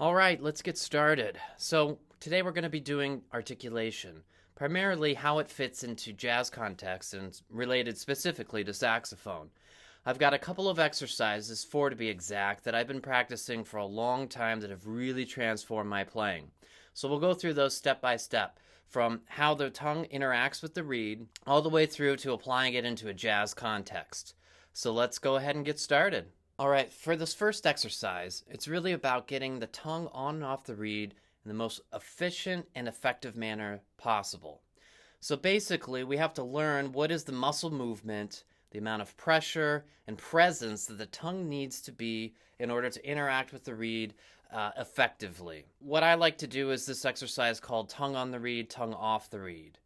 All right, let's get started. So, today we're going to be doing articulation, primarily how it fits into jazz context and related specifically to saxophone. I've got a couple of exercises, 4 to be exact, that I've been practicing for a long time that have really transformed my playing. So, we'll go through those step by step, from how the tongue interacts with the reed all the way through to applying it into a jazz context. So, let's go ahead and get started. All right, for this first exercise, it's really about getting the tongue on and off the reed in the most efficient and effective manner possible. So basically, we have to learn what is the muscle movement, the amount of pressure and presence that the tongue needs to be in order to interact with the reed effectively. What I like to do is this exercise called tongue on the reed, tongue off the reed.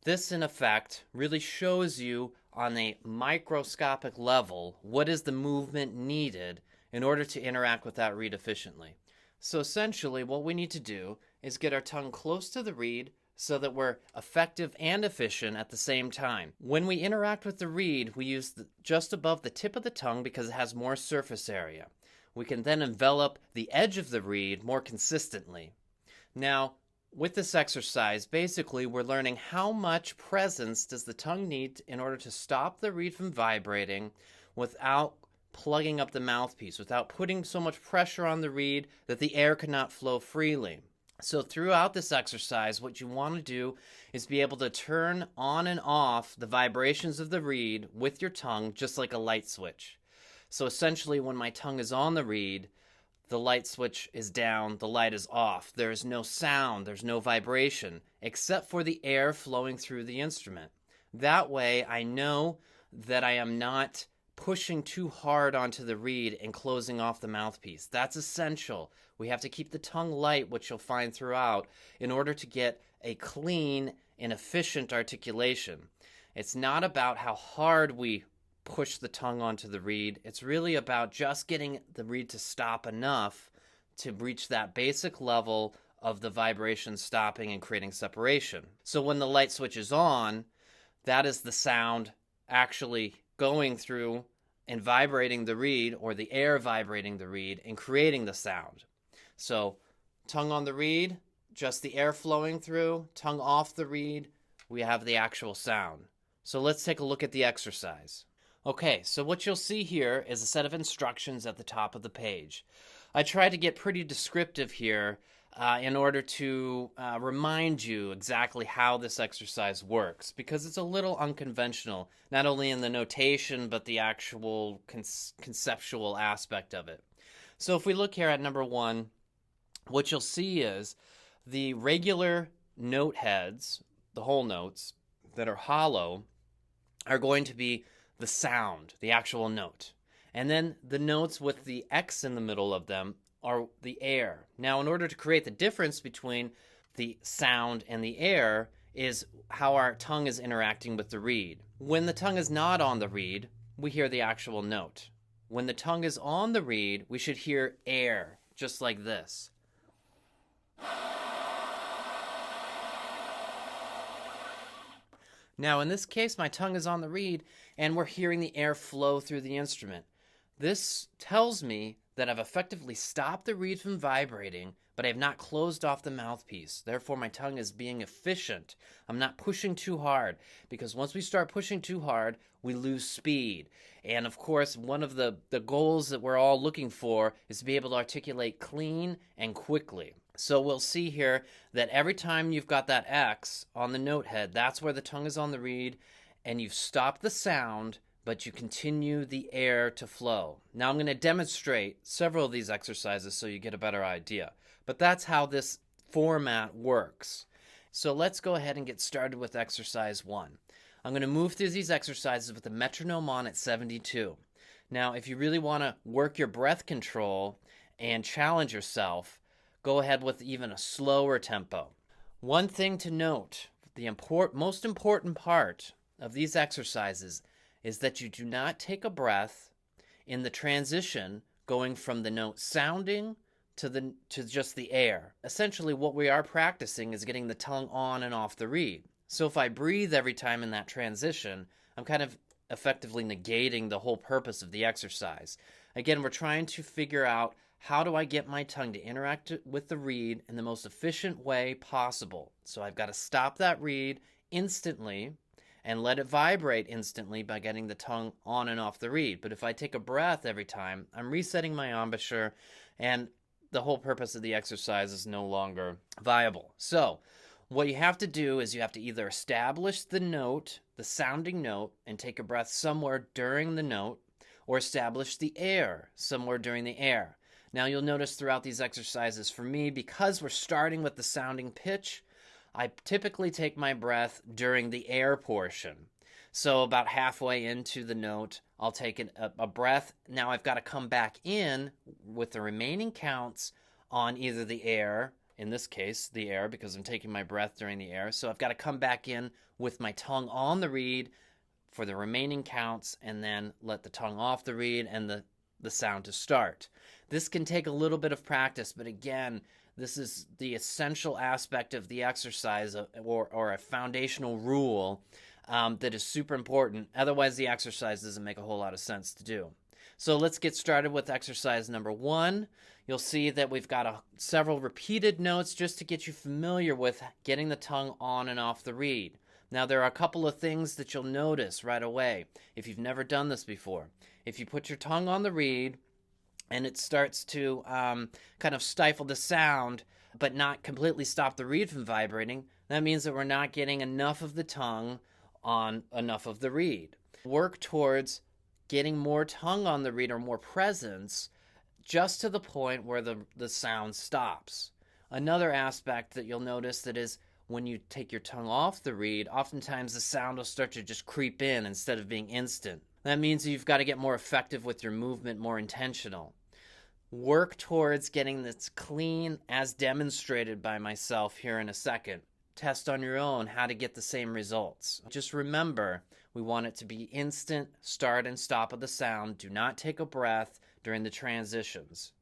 This, in effect, really shows you on a microscopic level what is the movement needed in order to interact with that reed efficiently. So essentially, what we need to do is get our tongue close to the reed so that we're effective and efficient at the same time. When we interact with the reed, we use just above the tip of the tongue because it has more surface area. We can then envelop the edge of the reed more consistently. Now, with this exercise, basically, we're learning how much presence does the tongue need in order to stop the reed from vibrating without plugging up the mouthpiece, without putting so much pressure on the reed that the air cannot flow freely. So throughout this exercise, what you want to do is be able to turn on and off the vibrations of the reed with your tongue, just like a light switch. So essentially, when my tongue is on the reed, the light switch is down, the light is off. There is no sound, there's no vibration, except for the air flowing through the instrument. That way, I know that I am not pushing too hard onto the reed and closing off the mouthpiece. That's essential. We have to keep the tongue light, which you'll find throughout, in order to get a clean and efficient articulation. It's not about how hard we push the tongue onto the reed. It's really about just getting the reed to stop enough to reach that basic level of the vibration stopping and creating separation. So when the light switch is on, that is the sound actually going through and vibrating the reed, or the air vibrating the reed and creating the sound. So tongue on the reed, just the air flowing through. Tongue off the reed, we have the actual sound. So let's take a look at the exercise. Okay, so what you'll see here is a set of instructions at the top of the page. I tried to get pretty descriptive here in order to remind you exactly how this exercise works, because it's a little unconventional, not only in the notation, but the actual conceptual aspect of it. So if we look here at number 1, what you'll see is the regular note heads, the whole notes that are hollow, are going to be the sound, the actual note. And then the notes with the X in the middle of them are the air. Now, in order to create the difference between the sound and the air is how our tongue is interacting with the reed. When the tongue is not on the reed, we hear the actual note. When the tongue is on the reed, we should hear air, just like this. Now, in this case, my tongue is on the reed, and we're hearing the air flow through the instrument. This tells me that I've effectively stopped the reed from vibrating, but I have not closed off the mouthpiece. Therefore, my tongue is being efficient. I'm not pushing too hard, because once we start pushing too hard, we lose speed. And of course, one of the goals that we're all looking for is to be able to articulate clean and quickly. So we'll see here that every time you've got that X on the note head, that's where the tongue is on the reed, and you've stopped the sound, but you continue the air to flow. Now I'm going to demonstrate several of these exercises so you get a better idea. But that's how this format works. So let's go ahead and get started with exercise 1. I'm going to move through these exercises with the metronome on at 72. Now, if you really want to work your breath control and challenge yourself, go ahead with even a slower tempo. One thing to note, the most important part of these exercises is that you do not take a breath in the transition going from the note sounding to just the air. Essentially, what we are practicing is getting the tongue on and off the reed. So if I breathe every time in that transition, I'm kind of effectively negating the whole purpose of the exercise. Again, we're trying to figure out how do I get my tongue to interact with the reed in the most efficient way possible? So I've got to stop that reed instantly and let it vibrate instantly by getting the tongue on and off the reed. But if I take a breath every time, I'm resetting my embouchure, and the whole purpose of the exercise is no longer viable. So what you have to do is you have to either establish the note, the sounding note, and take a breath somewhere during the note, or establish the air somewhere during the air. Now you'll notice throughout these exercises for me, because we're starting with the sounding pitch, I typically take my breath during the air portion. So about halfway into the note, I'll take a breath. Now I've got to come back in with the remaining counts on either the air, in this case, the air, because I'm taking my breath during the air. So I've got to come back in with my tongue on the reed for the remaining counts, and then let the tongue off the reed and the sound to start. This can take a little bit of practice, but again, this is the essential aspect of the exercise, or a foundational rule that is super important. Otherwise, the exercise doesn't make a whole lot of sense to do. So let's get started with exercise number 1. You'll see that we've got several repeated notes just to get you familiar with getting the tongue on and off the reed. Now, there are a couple of things that you'll notice right away if you've never done this before. If you put your tongue on the reed and it starts to kind of stifle the sound, but not completely stop the reed from vibrating, that means that we're not getting enough of the tongue on enough of the reed. Work towards getting more tongue on the reed, or more presence, just to the point where the sound stops. Another aspect that you'll notice that is, when you take your tongue off the reed, oftentimes the sound will start to just creep in instead of being instant. That means you've got to get more effective with your movement, more intentional. Work towards getting this clean, as demonstrated by myself here in a second. Test on your own how to get the same results. Just remember, we want it to be instant start and stop of the sound. Do not take a breath during the transitions.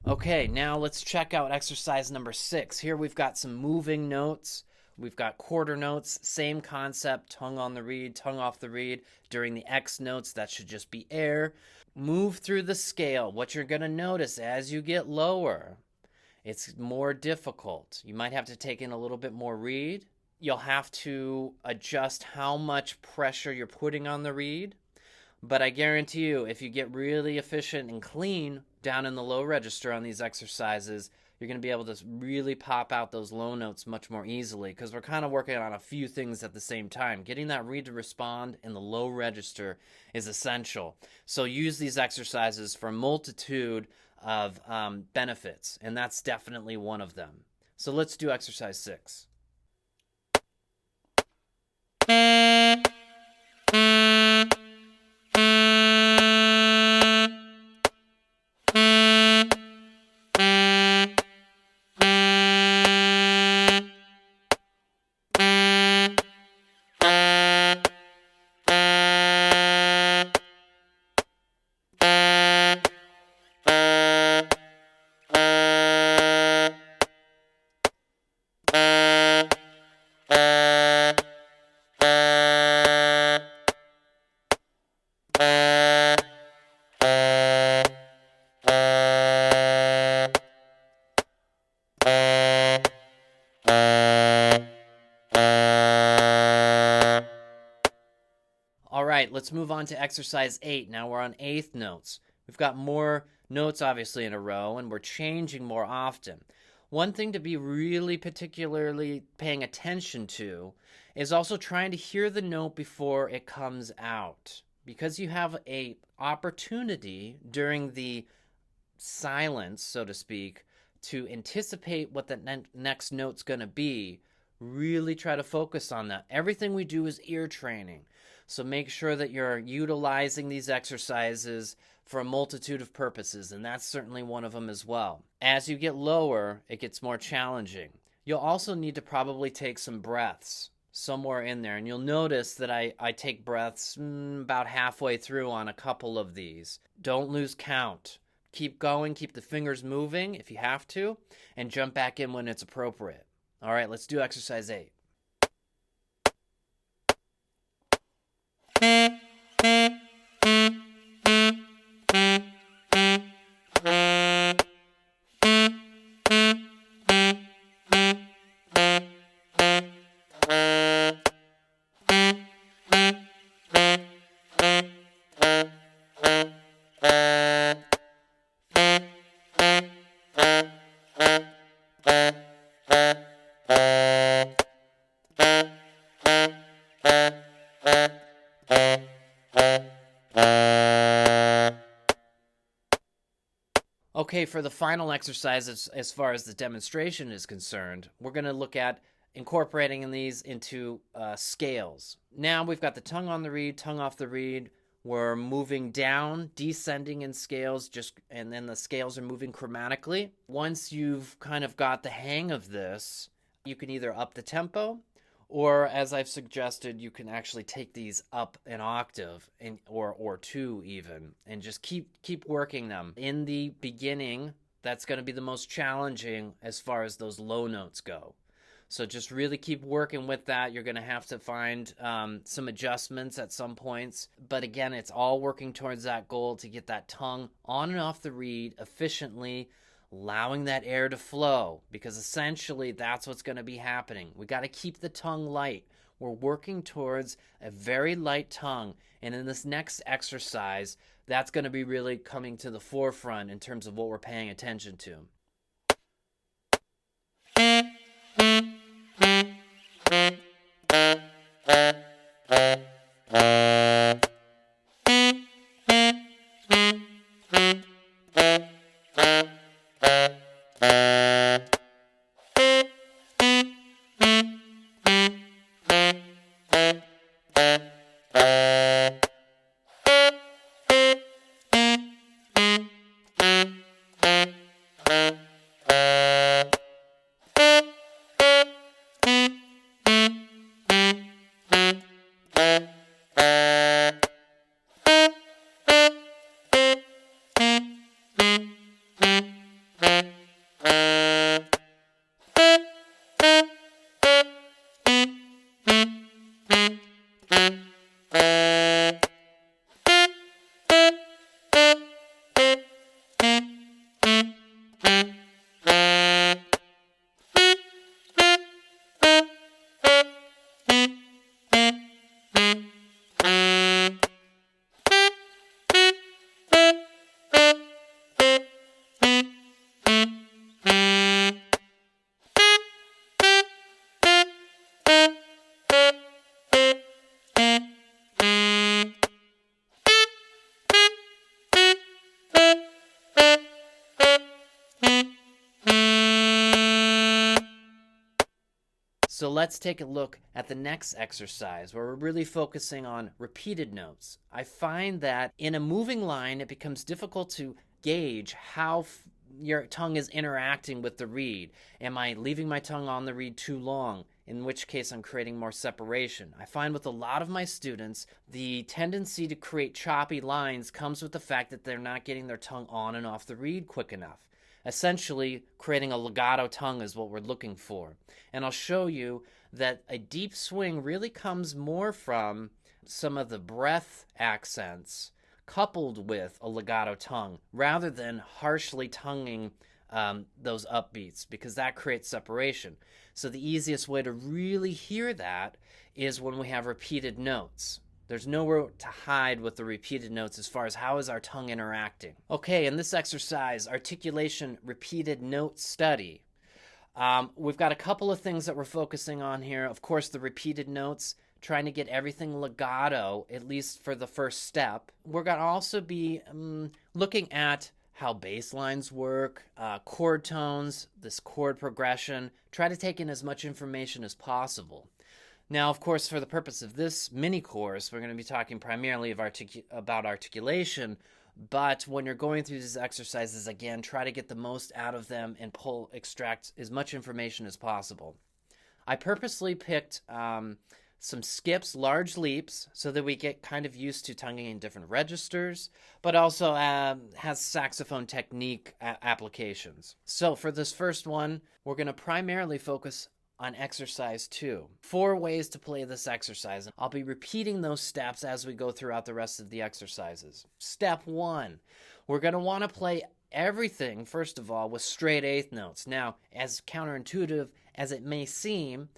Okay, now let's check out exercise number 6. Here we've got some moving notes. We've got quarter notes, same concept, tongue on the reed, tongue off the reed. During the X notes, that should just be air. Move through the scale. What you're going to notice as you get lower, it's more difficult. You might have to take in a little bit more reed. You'll have to adjust how much pressure you're putting on the reed. But I guarantee you, if you get really efficient and clean down in the low register on these exercises, you're going to be able to really pop out those low notes much more easily, because we're kind of working on a few things at the same time. Getting that reed to respond in the low register is essential. So use these exercises for a multitude of benefits, and that's definitely one of them. So let's do exercise 6. All right, let's move on to exercise 8. Now we're on eighth notes. We've got more notes obviously in a row, and we're changing more often. One thing to be really particularly paying attention to is also trying to hear the note before it comes out, because you have a opportunity during the silence, so to speak, to anticipate what the next note's going to be. Really try to focus on that. Everything we do is ear training. So make sure that you're utilizing these exercises for a multitude of purposes, and that's certainly one of them as well. As you get lower, it gets more challenging. You'll also need to probably take some breaths somewhere in there, and you'll notice that I take breaths about halfway through on a couple of these. Don't lose count. Keep going, keep the fingers moving if you have to, and jump back in when it's appropriate. All right, let's do exercise 8. Okay, for the final exercise, as far as the demonstration is concerned, we're going to look at incorporating these into scales. Now we've got the tongue on the reed, tongue off the reed. We're moving down, descending in scales, and then the scales are moving chromatically. Once you've kind of got the hang of this, you can either up the tempo, or as I've suggested, you can actually take these up an octave or two even, and just keep working them. In the beginning, that's going to be the most challenging as far as those low notes go. So just really keep working with that. You're going to have to find some adjustments at some points. But again, it's all working towards that goal to get that tongue on and off the reed efficiently, allowing that air to flow, because essentially that's what's going to be happening. We got to keep the tongue light. We're working towards a very light tongue, and in this next exercise, that's going to be really coming to the forefront in terms of what we're paying attention to. So let's take a look at the next exercise where we're really focusing on repeated notes. I find that in a moving line, it becomes difficult to gauge how your tongue is interacting with the reed. Am I leaving my tongue on the reed too long? In which case I'm creating more separation. I find with a lot of my students, the tendency to create choppy lines comes with the fact that they're not getting their tongue on and off the reed quick enough. Essentially, creating a legato tongue is what we're looking for. And I'll show you that a deep swing really comes more from some of the breath accents coupled with a legato tongue rather than harshly tonguing those upbeats, because that creates separation. So the easiest way to really hear that is when we have repeated notes. There's nowhere to hide with the repeated notes as far as how is our tongue interacting. Okay, in this exercise, articulation repeated note study, we've got a couple of things that we're focusing on here. Of course, the repeated notes, trying to get everything legato, at least for the first step. We're going to also be looking at how bass lines work, chord tones, this chord progression. Try to take in as much information as possible. Now, of course, for the purpose of this mini course, we're going to be talking primarily about articulation, but when you're going through these exercises, again, try to get the most out of them and extract as much information as possible. I purposely picked some skips, large leaps, so that we get kind of used to tonguing in different registers, but also has saxophone technique applications. So for this first one, we're going to primarily focus on exercise 2. 4 ways to play this exercise. I'll be repeating those steps as we go throughout the rest of the exercises. Step 1, we're going to want to play everything, first of all, with straight eighth notes. Now, as counterintuitive as it may seem,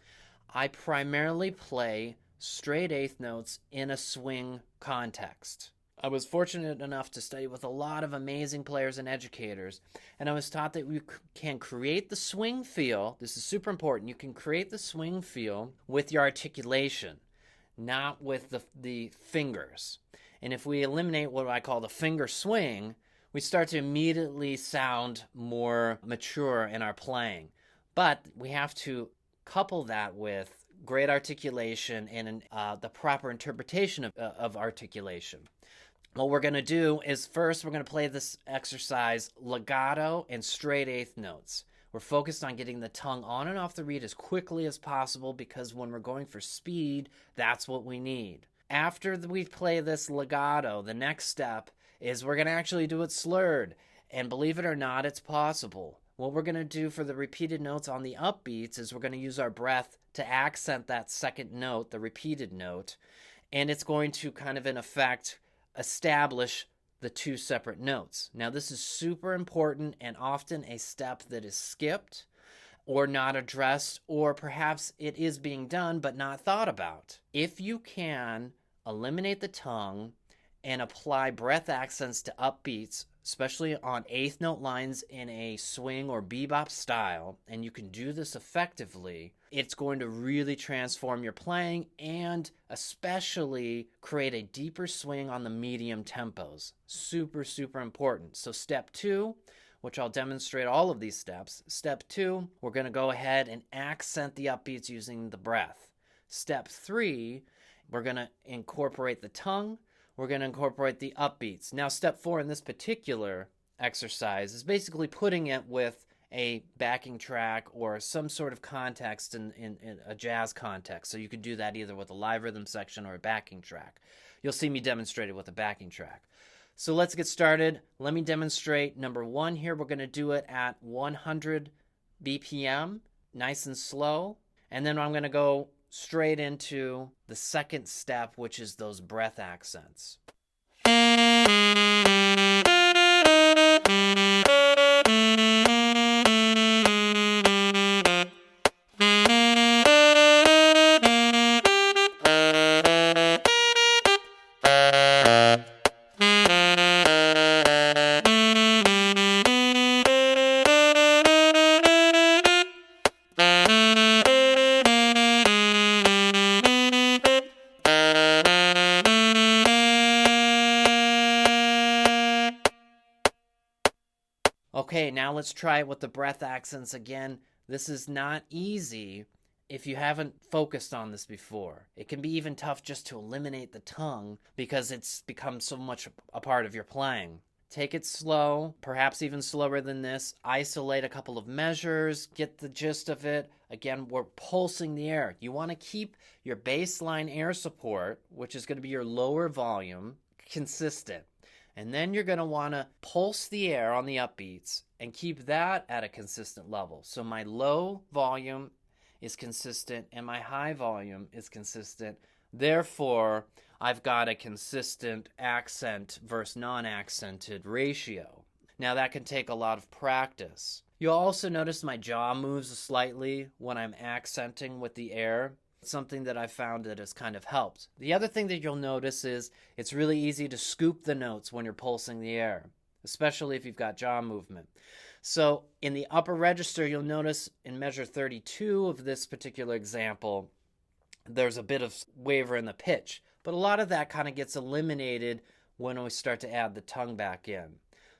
I primarily play straight eighth notes in a swing context. I was fortunate enough to study with a lot of amazing players and educators, and I was taught that we can create the swing feel. This is super important. You can create the swing feel with your articulation, not with the fingers. And if we eliminate what I call the finger swing, we start to immediately sound more mature in our playing. But we have to couple that with great articulation and the proper interpretation of articulation. What we're going to do is first we're going to play this exercise legato and straight eighth notes. We're focused on getting the tongue on and off the reed as quickly as possible because when we're going for speed, that's what we need. After we play this legato, the next step is we're going to actually do it slurred. And believe it or not, it's possible. What we're going to do for the repeated notes on the upbeats is we're going to use our breath to accent that second note, the repeated note, and it's going to kind of, in effect, establish the 2 separate notes. Now, this is super important and often a step that is skipped or not addressed, or perhaps it is being done but not thought about. If you can eliminate the tongue and apply breath accents to upbeats, especially on eighth note lines in a swing or bebop style, and you can do this effectively, it's going to really transform your playing and especially create a deeper swing on the medium tempos. Super, super important. So step 2, which I'll demonstrate all of these steps. Step 2, we're going to go ahead and accent the upbeats using the breath. Step 3, we're going to incorporate the tongue. We're going to incorporate the upbeats. Now, step 4 in this particular exercise is basically putting it with a backing track or some sort of context in a jazz context. So you could do that either with a live rhythm section or a backing track. You'll see me demonstrate it with a backing track. So let's get started. Let me demonstrate number 1 here. We're going to do it at 100 BPM, nice and slow. And then I'm going to go straight into the second step, which is those breath accents. Okay, now let's try it with the breath accents again. This is not easy if you haven't focused on this before. It can be even tough just to eliminate the tongue because it's become so much a part of your playing. Take it slow, perhaps even slower than this. Isolate a couple of measures, get the gist of it. Again, we're pulsing the air. You want to keep your baseline air support, which is going to be your lower volume, consistent. And then you're going to want to pulse the air on the upbeats and keep that at a consistent level. So my low volume is consistent and my high volume is consistent. Therefore, I've got a consistent accent versus non-accented ratio. Now that can take a lot of practice. You'll also notice my jaw moves slightly when I'm accenting with the air. something that I found that has kind of helped. The other thing that you'll notice is it's really easy to scoop the notes when you're pulsing the air, especially if you've got jaw movement. So in the upper register, you'll notice in measure 32 of this particular example, there's a bit of waver in the pitch, but a lot of that kind of gets eliminated when we start to add the tongue back in.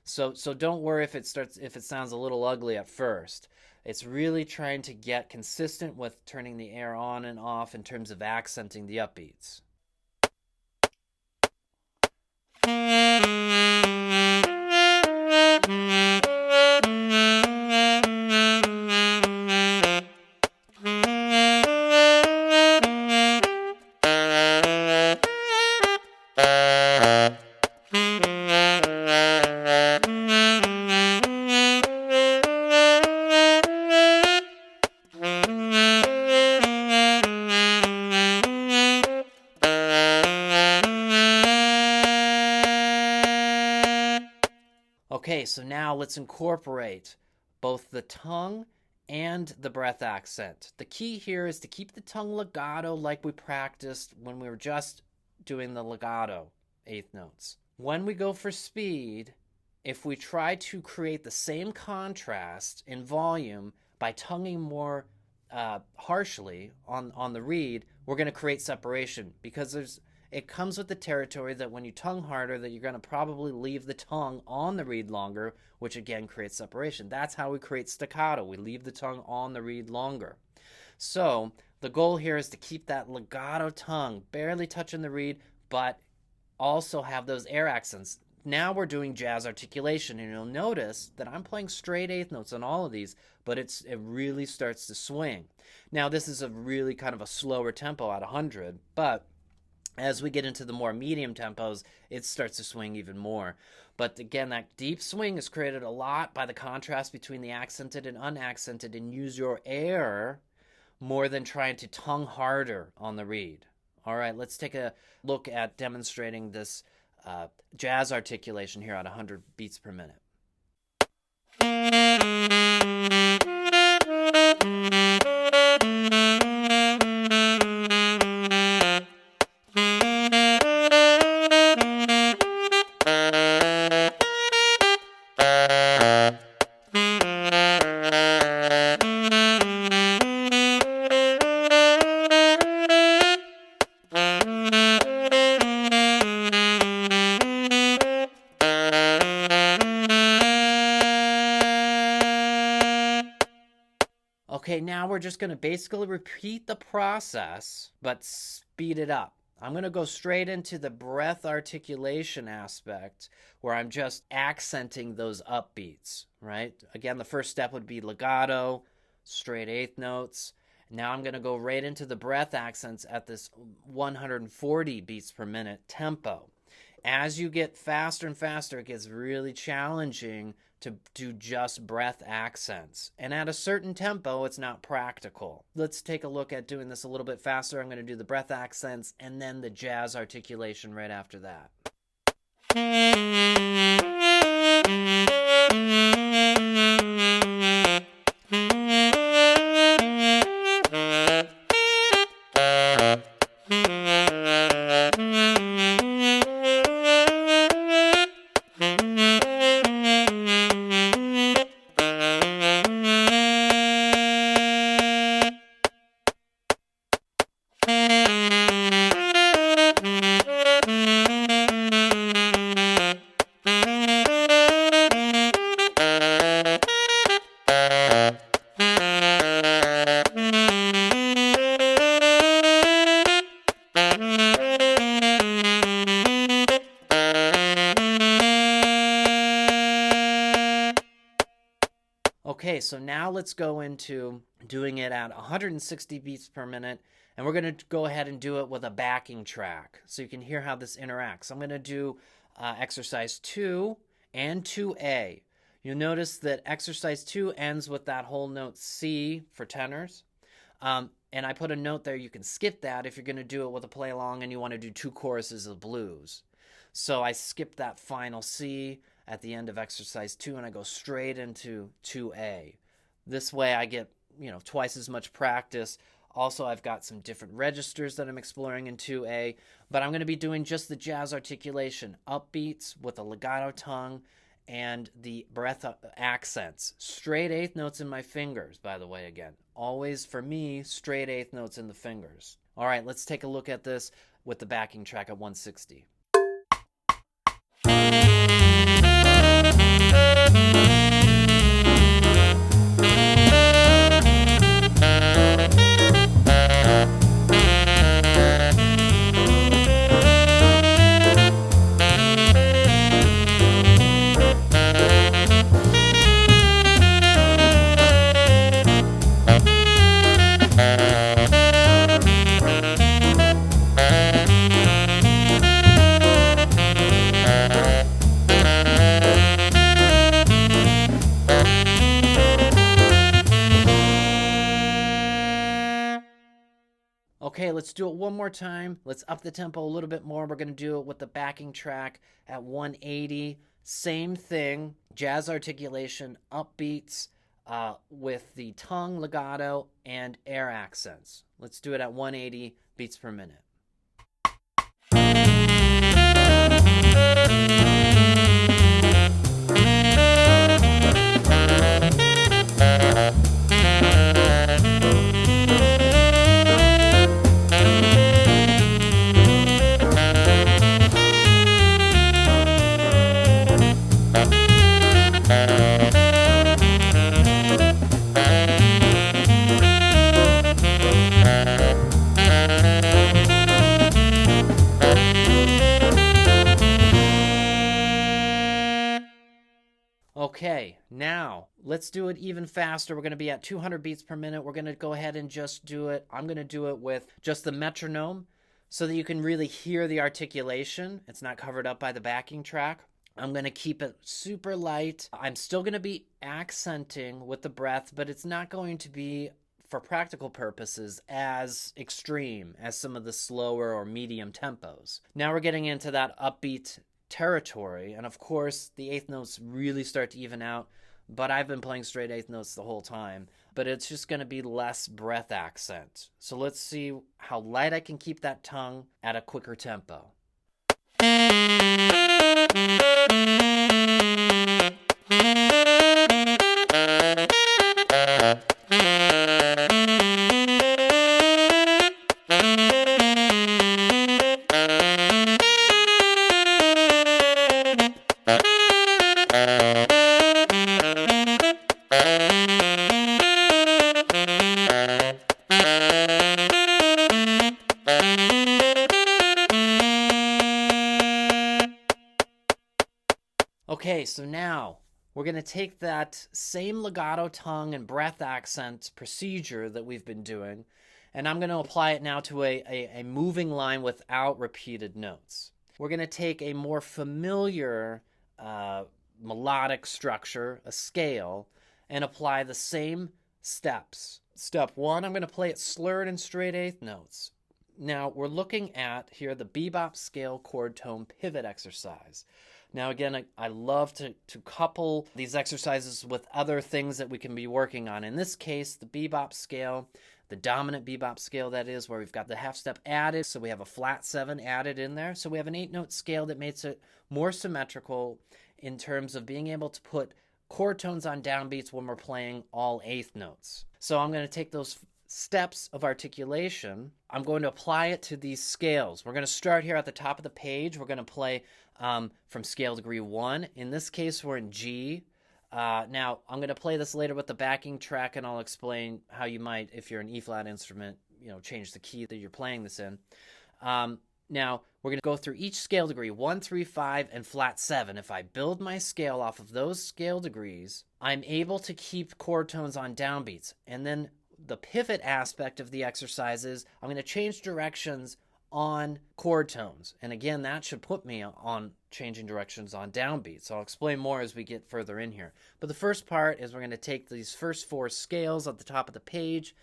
So don't worry if it sounds a little ugly at first. It's really trying to get consistent with turning the air on and off in terms of accenting the upbeats. Okay, so now let's incorporate both the tongue and the breath accent. The key here is to keep the tongue legato like we practiced when we were just doing the legato eighth notes. When we go for speed, if we try to create the same contrast in volume by tonguing more harshly on the reed, we're going to create separation because it comes with the territory that when you tongue harder, that you're going to probably leave the tongue on the reed longer, which again creates separation. That's how we create staccato. We leave the tongue on the reed longer. So the goal here is to keep that legato tongue barely touching the reed, but also have those air accents. Now we're doing jazz articulation, and you'll notice that I'm playing straight eighth notes on all of these, but it really starts to swing. Now this is a really kind of a slower tempo at 100, but as we get into the more medium tempos, it starts to swing even more. But again, that deep swing is created a lot by the contrast between the accented and unaccented, and use your air more than trying to tongue harder on the reed. All right, let's take a look at demonstrating this jazz articulation here at 100 beats per minute. Okay, now we're just going to basically repeat the process, but speed it up. I'm going to go straight into the breath articulation aspect where I'm just accenting those upbeats, right? Again, the first step would be legato, straight eighth notes. Now I'm going to go right into the breath accents at this 140 beats per minute tempo. As you get faster and faster, it gets really challenging to do just breath accents. And at a certain tempo, it's not practical. Let's take a look at doing this a little bit faster. I'm going to do the breath accents and then the jazz articulation right after that. Okay, so now let's go into doing it at 160 beats per minute, and we're going to go ahead and do it with a backing track so you can hear how this interacts. I'm going to do exercise 2 and 2A. You'll notice that exercise 2 ends with that whole note C for tenors. And I put a note there. You can skip that if you're going to do it with a play along and you want to do 2 choruses of blues. So I skip that final C at the end of exercise 2 and I go straight into 2A. This way I get, twice as much practice Also, I've got some different registers that I'm exploring in 2A, but I'm going to be doing just the jazz articulation, upbeats with a legato tongue, and the breath accents. Straight eighth notes in my fingers, by the way, again. Always, for me, straight eighth notes in the fingers. All right, let's take a look at this with the backing track at 160. Okay, let's do it one more time. Let's up the tempo a little bit more. We're going to do it with the backing track at 180. Same thing, jazz articulation, upbeats with the tongue, legato, and air accents. Let's do it at 180 beats per minute. Okay, now let's do it even faster. We're going to be at 200 beats per minute. We're going to go ahead and just do it. I'm going to do it with just the metronome so that you can really hear the articulation. It's not covered up by the backing track. I'm going to keep it super light. I'm still going to be accenting with the breath, but it's not going to be, for practical purposes, as extreme as some of the slower or medium tempos. Now we're getting into that upbeat territory, and of course the eighth notes really start to even out, but I've been playing straight eighth notes the whole time, but it's just going to be less breath accent. So let's see how light I can keep that tongue at a quicker tempo. Okay, so now we're going to take that same legato tongue and breath accent procedure that we've been doing, and I'm going to apply it now to a moving line without repeated notes. We're going to take a more familiar melodic structure, a scale, and apply the same steps. Step one, I'm going to play it slurred and straight eighth notes. Now, we're looking at here the bebop scale chord tone pivot exercise. Now, again, I love to couple these exercises with other things that we can be working on. In this case, the bebop scale, the dominant bebop scale, that is, where we've got the half step added, so we have a flat 7 added in there. So we have an 8-note scale that makes it more symmetrical in terms of being able to put chord tones on downbeats when we're playing all eighth notes. So I'm going to take those steps of articulation, I'm going to apply it to these scales. We're going to start here at the top of the page. We're going to play from scale degree 1. In this case, we're in G. Now, I'm going to play this later with the backing track, and I'll explain how you might, if you're an E-flat instrument, change the key that you're playing this in. Now, we're going to go through each scale degree, 1, 3, 5, and flat 7. If I build my scale off of those scale degrees, I'm able to keep chord tones on downbeats. And then the pivot aspect of the exercise is I'm going to change directions on chord tones. And again, that should put me on changing directions on downbeats. So I'll explain more as we get further in here. But the first part is we're going to take these first 4 scales at the top of the page,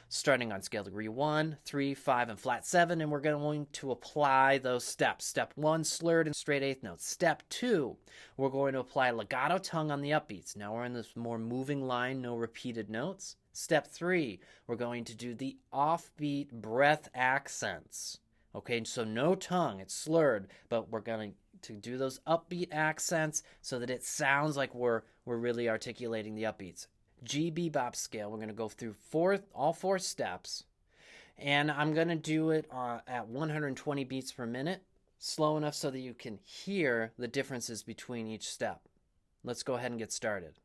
starting on scale degree 1, 3, 5, and flat 7, and we're going to apply those steps. Step 1, slurred and straight eighth notes. Step 2, we're going to apply legato tongue on the upbeats. Now we're in this more moving line, no repeated notes. Step 3, we're going to do the offbeat breath accents. Okay, so no tongue, it's slurred, but we're going to do those upbeat accents so that it sounds like we're really articulating the upbeats. G bebop scale, we're going to go through all 4 steps, and I'm going to do it at 120 beats per minute, slow enough so that you can hear the differences between each step. Let's go ahead and get started.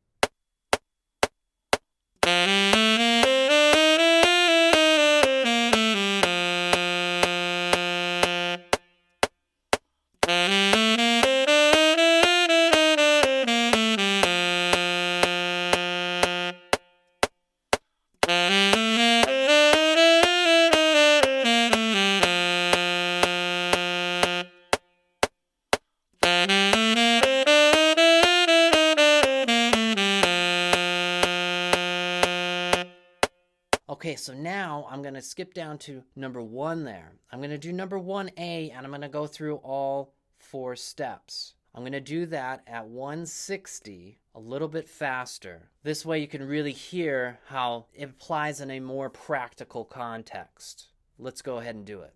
Okay, so now I'm going to skip down to number 1 there. I'm going to do number 1A, and I'm going to go through all 4 steps. I'm going to do that at 160, a little bit faster. This way you can really hear how it applies in a more practical context. Let's go ahead and do it.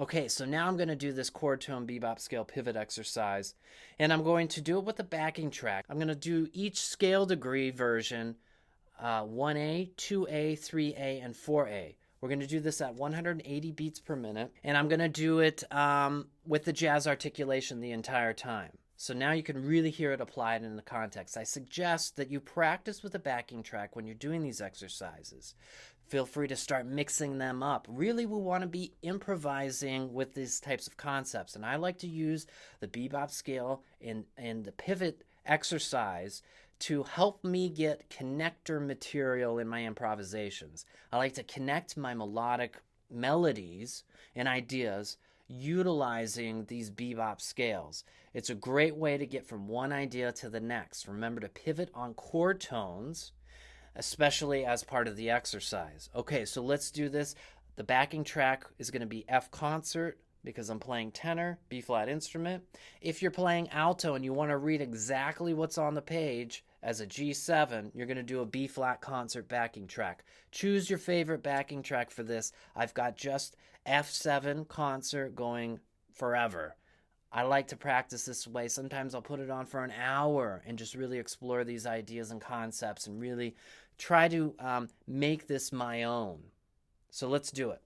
Okay, so now I'm going to do this chord tone bebop scale pivot exercise, and I'm going to do it with a backing track. I'm going to do each scale degree version, 1A, 2A, 3A, and 4A. We're going to do this at 180 beats per minute, and I'm going to do it with the jazz articulation the entire time. So now you can really hear it applied in the context. I suggest that you practice with a backing track when you're doing these exercises. Feel free to start mixing them up. Really, we want to be improvising with these types of concepts. And I like to use the bebop scale and the pivot exercise to help me get connector material in my improvisations. I like to connect my melodic melodies and ideas utilizing these bebop scales. It's a great way to get from one idea to the next. Remember to pivot on chord tones, especially as part of the exercise. Okay, so let's do this. The backing track is going to be F concert because I'm playing tenor, B flat instrument. If you're playing alto and you want to read exactly what's on the page as a G7, you're going to do a B flat concert backing track. Choose your favorite backing track for this. I've got just F7 concert going forever. I like to practice this way. Sometimes I'll put it on for an hour and just really explore these ideas and concepts and really try to make this my own. So let's do it.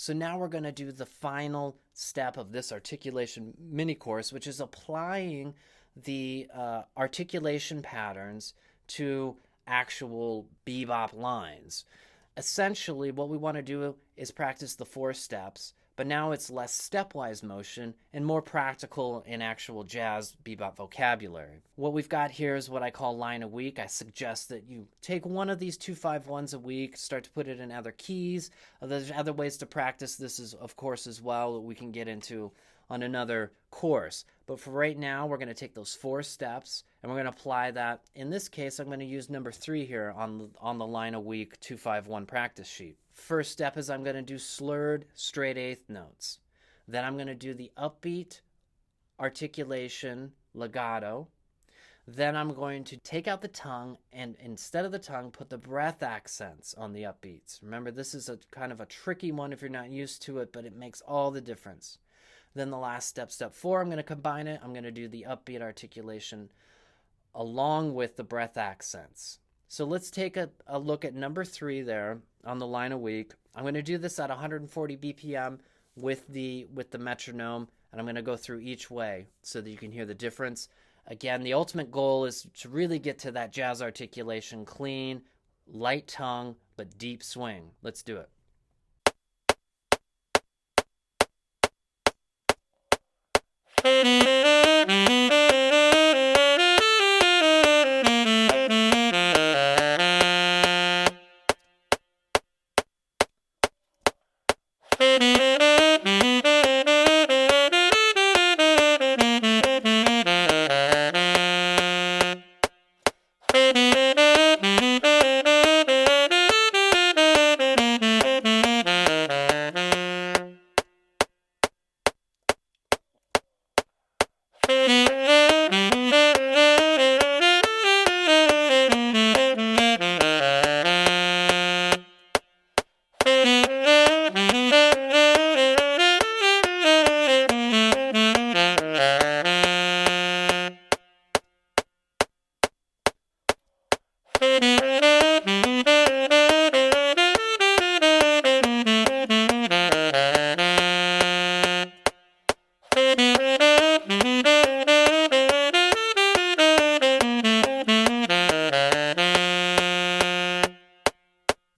So now we're going to do the final step of this articulation mini course, which is applying the articulation patterns to actual bebop lines. Essentially, what we want to do is practice the 4 steps, but now it's less stepwise motion and more practical in actual jazz bebop vocabulary. What we've got here is what I call line a week. I suggest that you take one of these 2-5-1s a week, start to put it in other keys. There's other ways to practice this, of course, as well, that we can get into on another course. But for right now, we're going to take those 4 steps and we're going to apply that. In this case, I'm going to use number 3 here on the line a week 2-5-1 practice sheet. First step is I'm going to do slurred straight eighth notes. Then I'm going to do the upbeat articulation legato. Then I'm going to take out the tongue and instead of the tongue, put the breath accents on the upbeats. Remember, this is a kind of a tricky one if you're not used to it, but it makes all the difference. Then the last step, step 4, I'm going to combine it. I'm going to do the upbeat articulation along with the breath accents. So let's take a look at number 3 there on the line a week. I'm going to do this at 140 BPM with the metronome, and I'm going to go through each way so that you can hear the difference. Again, the ultimate goal is to really get to that jazz articulation, clean, light tongue, but deep swing. Let's do it.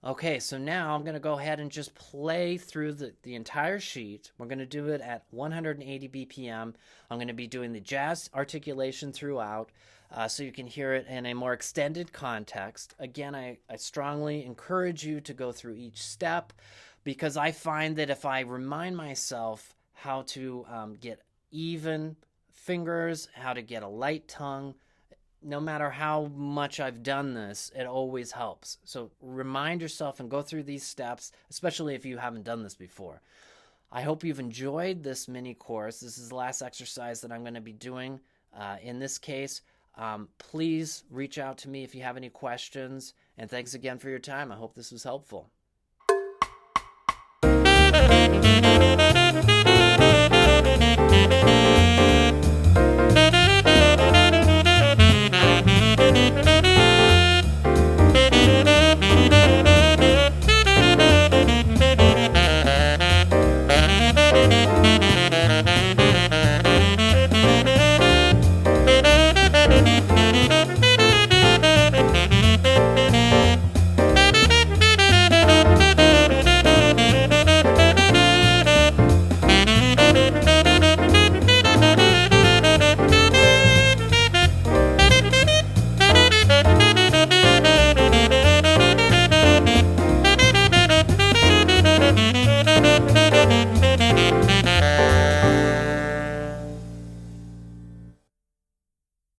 Okay, so now I'm going to go ahead and just play through the entire sheet. We're going to do it at 180 BPM. I'm going to be doing the jazz articulation throughout so you can hear it in a more extended context. Again, I strongly encourage you to go through each step because I find that if I remind myself how to get even fingers, how to get a light tongue, no matter how much I've done this, it always helps. So remind yourself and go through these steps, especially if you haven't done this before. I hope you've enjoyed this mini course. This is the last exercise that I'm going to be doing in this case. Please reach out to me if you have any questions. And thanks again for your time. I hope this was helpful.